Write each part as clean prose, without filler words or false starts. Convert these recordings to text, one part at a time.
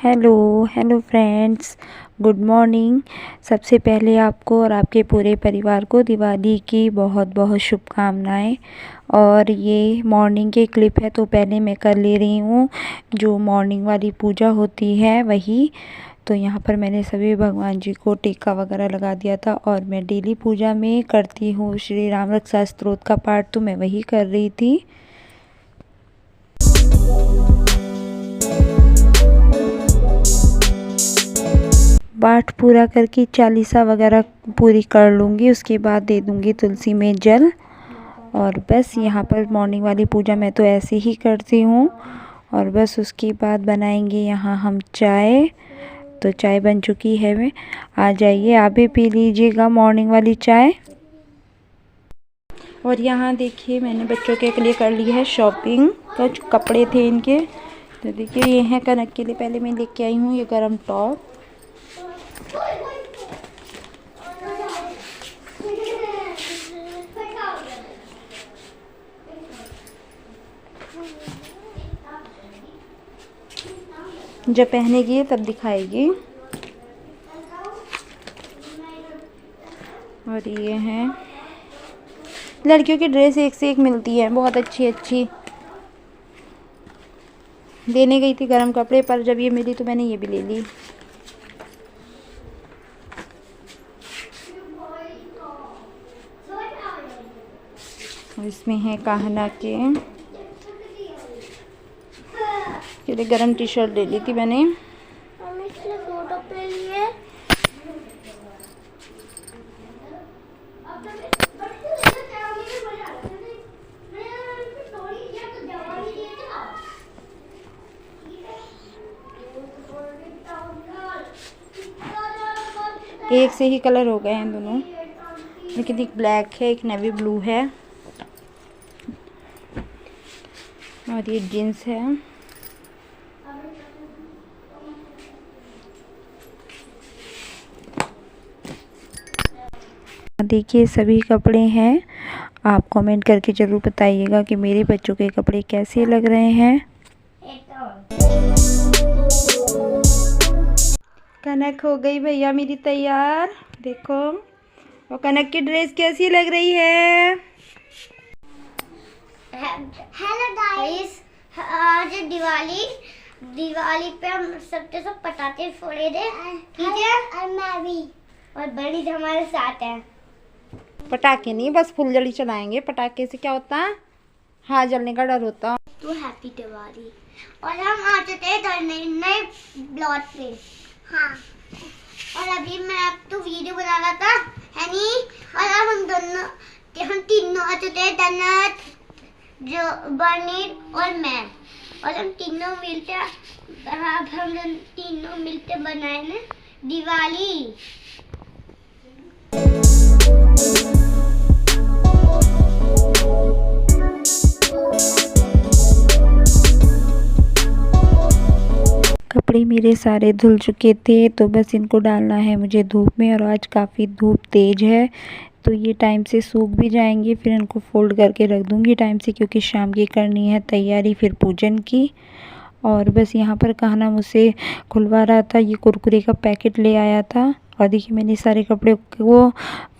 Hello friends, good morning. सबसे पहले आपको और आपके पूरे परिवार को दिवाली की बहुत बहुत शुभकामनाएं। और ये मॉर्निंग के क्लिप है तो पहले मैं कर ले रही हूँ जो मॉर्निंग वाली पूजा होती है वही। तो यहाँ पर मैंने सभी भगवान जी को टीका वगैरह लगा दिया था और मैं डेली पूजा में करती हूँ श्री राम रक्षा स्तोत्र का पाठ, तो मैं वही कर रही थी। पाठ पूरा करके चालीसा वगैरह पूरी कर लूँगी, उसके बाद दे दूँगी तुलसी में जल। और बस यहाँ पर मॉर्निंग वाली पूजा मैं तो ऐसे ही करती हूँ। और बस उसके बाद बनाएंगे यहाँ हम चाय। तो चाय बन चुकी है, मैं आ जाइए आप भी पी लीजिएगा मॉर्निंग वाली चाय। और यहाँ देखिए मैंने बच्चों के लिए कर ली है शॉपिंग, कुछ कपड़े थे इनके। तो देखिए ये हैं कनक के लिए, पहले मैं लेके आई हूँ ये गरम टॉप। जब पहनेगी तब दिखाएगी। और ये हैं लड़कियों की ड्रेस, एक से एक मिलती है, बहुत अच्छी अच्छी। लेने गई थी गरम कपड़े, पर जब ये मिली तो मैंने ये भी ले ली। और इसमें है कान्हा के लिए गरम टी शर्ट ले ली थी मैंने। एक से ही कलर हो गए हैं दोनों, लेकिन एक ब्लैक है एक नेवी ब्लू है। और ये जीन्स है। देखिए सभी कपड़े हैं, आप कमेंट करके ज़रूर बताइएगा कि मेरे बच्चों के कपड़े कैसे लग रहे हैं। कनक हो गई भैया मेरी तैयार, देखो। और कनक की ड्रेस कैसी लग रही है? हेलो गाइस, आज दिवाली पे हम सब पटाखे फोड़े थे, ठीक है? और मैं भी, और बड़ी हमारे साथ है। पटाखे नहीं, बस फुलझड़ी चलाएंगे। पटाखे से क्या होता है, हाथ जलने का डर होता है। तो हैप्पी दिवाली। और हम आ चुके हैं नए ब्लॉग पे। हाँ, और अभी मैं अब तो वीडियो बना रहा था, है नी? और अब हम तीनों आ चुके हैं, जन्नत, जो बर्नी और मैं। और हम तीनों मिलते बनाए दिवाली। कपड़े मेरे सारे धुल चुके थे, तो बस इनको डालना है मुझे धूप में। और आज काफ़ी धूप तेज़ है, तो ये टाइम से सूख भी जाएंगे। फिर इनको फोल्ड करके रख दूँगी टाइम से, क्योंकि शाम की करनी है तैयारी फिर पूजन की। और बस यहाँ पर कान्हा मुझसे खुलवा रहा था, ये कुरकुरे का पैकेट ले आया था। और देखिए मैंने सारे कपड़े को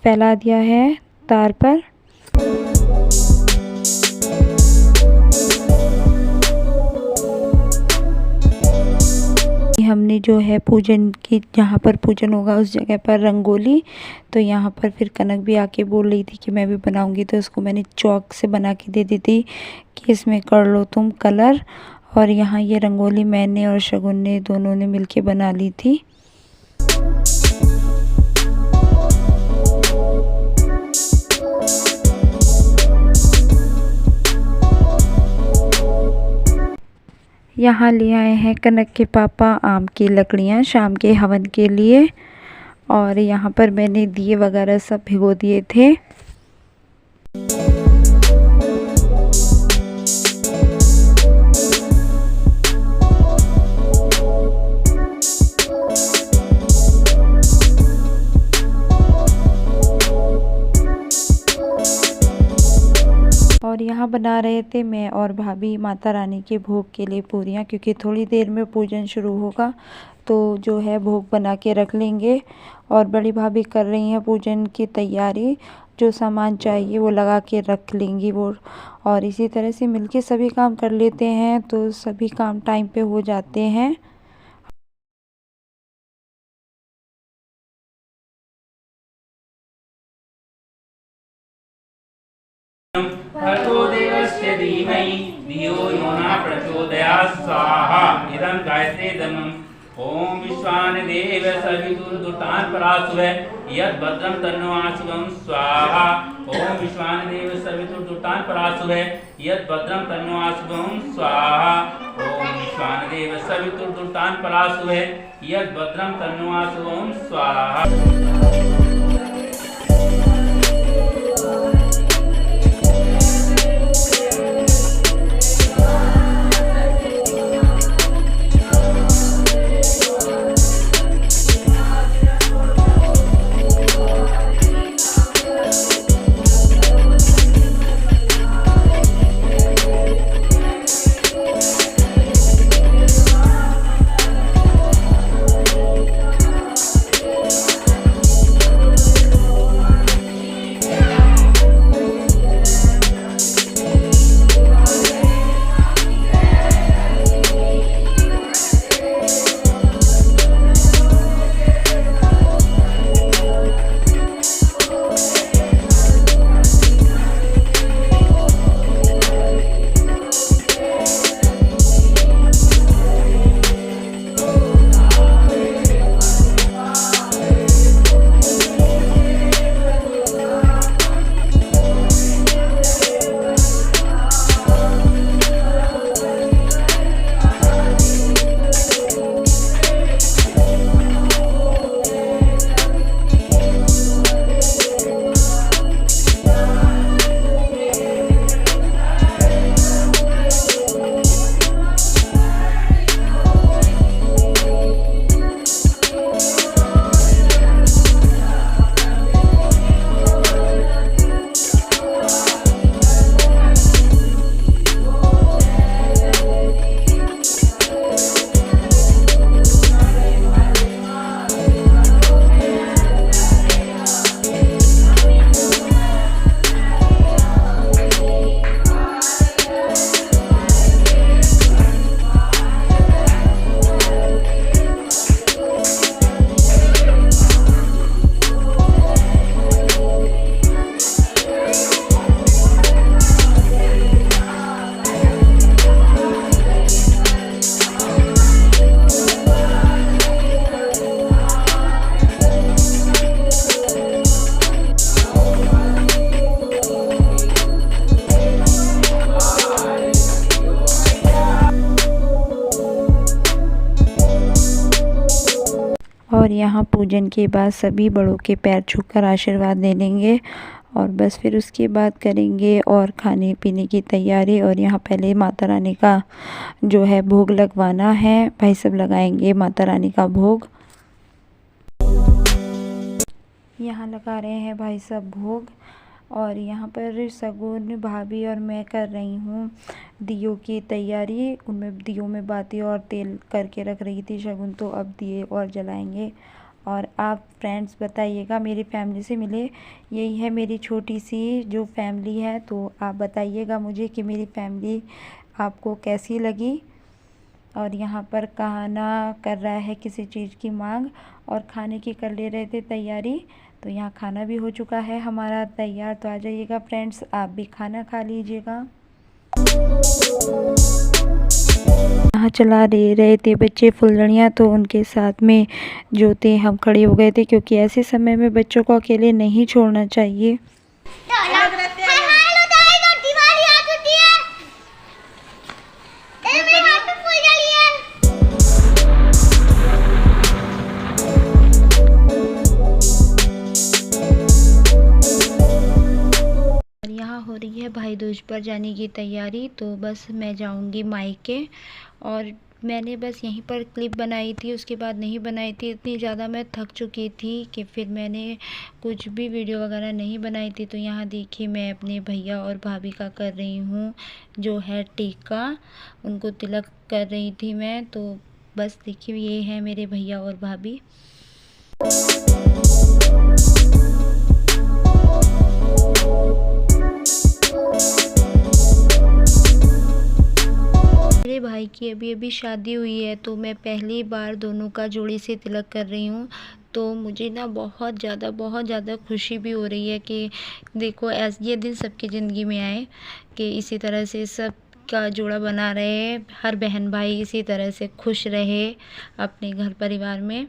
फैला दिया है तार पर। हमने जो है पूजन की, जहाँ पर पूजन होगा उस जगह पर रंगोली। तो यहाँ पर फिर कनक भी आके बोल रही थी कि मैं भी बनाऊंगी, तो उसको मैंने चौक से बना के दे दी थी कि इसमें कर लो तुम कलर। और यहाँ ये रंगोली मैंने और शगुन ने दोनों ने मिलके बना ली थी। यहाँ ले आए हैं कनक के पापा आम की लकड़ियाँ शाम के हवन के लिए। और यहाँ पर मैंने दिए वगैरह सब भिगो दिए थे। और यहाँ बना रहे थे मैं और भाभी माता रानी के भोग के लिए पूरियाँ, क्योंकि थोड़ी देर में पूजन शुरू होगा तो जो है भोग बना के रख लेंगे। और बड़ी भाभी कर रही हैं पूजन की तैयारी, जो सामान चाहिए वो लगा के रख लेंगी वो। और इसी तरह से मिलके सभी काम कर लेते हैं तो सभी काम टाइम पे हो जाते हैं। भर्गो देवस्य धीमहि धियो यो न प्रचोदयात् स्वाहा इदं गायत्रीदमम् ॐ विश्वानदेव सवितुर्दुतान् परासुः यद्भद्रं तन्नोऽशुभं स्वाहा ॐ विश्वानदेव सवितुर्दुतान् परासुः यद्भद्रं तन्नोऽशुभं स्वाहा ॐ विश्वानदेव सवितुर्दुतान् परासुः यद्भद्रं तन्नोऽशुभं स्वाहा। और यहाँ पूजन के बाद सभी बड़ों के पैर छूकर आशीर्वाद ले लेंगे और बस फिर उसके बाद करेंगे और खाने पीने की तैयारी। और यहाँ पहले माता रानी का जो है भोग लगवाना है, भाई सब लगाएंगे माता रानी का भोग। यहाँ लगा रहे हैं भाई सब भोग और यहाँ पर सगुन भाभी और मैं कर रही हूँ दियों की तैयारी। उनमें दियों में बाती और तेल करके रख रही थी शगुन, तो अब दिए और जलाएंगे। और आप फ्रेंड्स बताइएगा, मेरी फैमिली से मिले, यही है मेरी छोटी सी जो फैमिली है, तो आप बताइएगा मुझे कि मेरी फैमिली आपको कैसी लगी। और यहाँ पर खाना कर रहा है किसी चीज़ की मांग और खाने की कर ले रहे थे तैयारी। तो यहाँ खाना भी हो चुका है हमारा तैयार, तो आ जाइएगा फ्रेंड्स, आप भी खाना खा लीजिएगा। यहाँ चला रहे थे बच्चे फुलझड़ियाँ, तो उनके साथ में जो थे हम खड़े हो गए थे, क्योंकि ऐसे समय में बच्चों को अकेले नहीं छोड़ना चाहिए। हो रही है भाई दूज पर जाने की तैयारी, तो बस मैं जाऊंगी मायके और मैंने बस यहीं पर क्लिप बनाई थी, उसके बाद नहीं बनाई थी। इतनी ज़्यादा मैं थक चुकी थी कि फिर मैंने कुछ भी वीडियो वगैरह नहीं बनाई थी। तो यहाँ देखिए मैं अपने भैया और भाभी का कर रही हूँ जो है टीका, उनको तिलक कर रही थी मैं। तो बस देखिए ये है मेरे भैया और भाभी। मेरे भाई की अभी शादी हुई है, तो मैं पहली बार दोनों का जोड़ी से तिलक कर रही हूँ। तो मुझे ना बहुत ज़्यादा खुशी भी हो रही है कि देखो ये दिन सबकी ज़िंदगी में आए, कि इसी तरह से सब का जोड़ा बना रहे, हर बहन भाई इसी तरह से खुश रहे अपने घर परिवार में।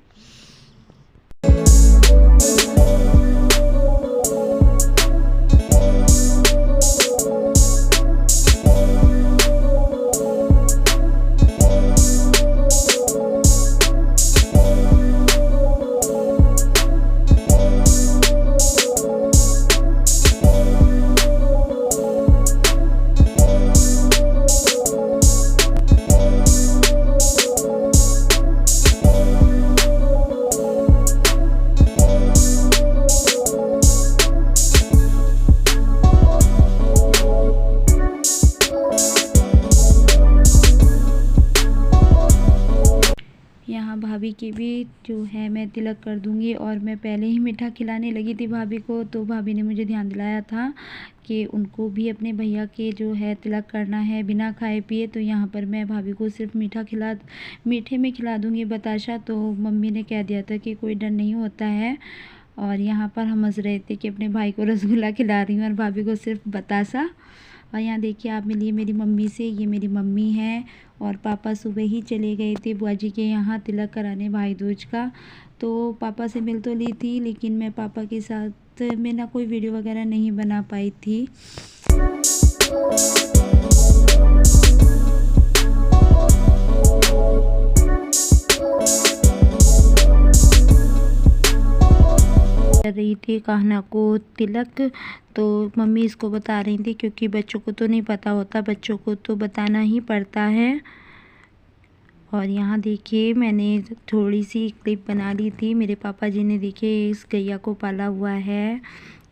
यहाँ भाभी की भी जो है मैं तिलक कर दूँगी। और मैं पहले ही मीठा खिलाने लगी थी भाभी को, तो भाभी ने मुझे ध्यान दिलाया था कि उनको भी अपने भैया के जो है तिलक करना है बिना खाए पिए। तो यहाँ पर मैं भाभी को सिर्फ मीठे में खिला दूँगी बताशा। तो मम्मी ने कह दिया था कि कोई डर नहीं होता है। और यहाँ पर हम हंस रहे थे कि अपने भाई को रसगुल्ला खिला रही हूँ और भाभी को सिर्फ बतासा। और यहाँ देखिए आप मिलिए मेरी मम्मी से, ये मेरी मम्मी है। और पापा सुबह ही चले गए थे बुआ जी के यहाँ तिलक कराने भाई दूज का। तो पापा से मिल तो ली थी, लेकिन मैं पापा के साथ में ना कोई वीडियो वगैरह नहीं बना पाई थी। कर रही थी कान्हा को तिलक। तो मम्मी इसको बता रही थी, क्योंकि बच्चों को तो नहीं पता होता, बच्चों को तो बताना ही पड़ता है। और यहाँ देखिए मैंने थोड़ी सी क्लिप बना ली थी। मेरे पापा जी ने देखिए इस गैया को पाला हुआ है।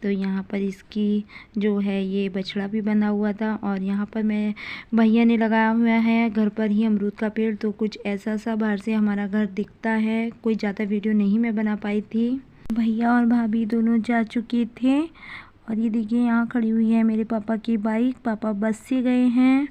तो यहाँ पर इसकी जो है ये बछड़ा भी बना हुआ था। और यहाँ पर मैं भैया ने लगाया हुआ है घर पर ही अमरूद का पेड़। तो कुछ ऐसा सा बाहर से हमारा घर दिखता है। कोई ज़्यादा वीडियो नहीं मैं बना पाई थी। भैया और भाभी दोनों जा चुके थे। और ये देखिए यहाँ खड़ी हुई है मेरे पापा की बाइक। पापा बस से गए हैं।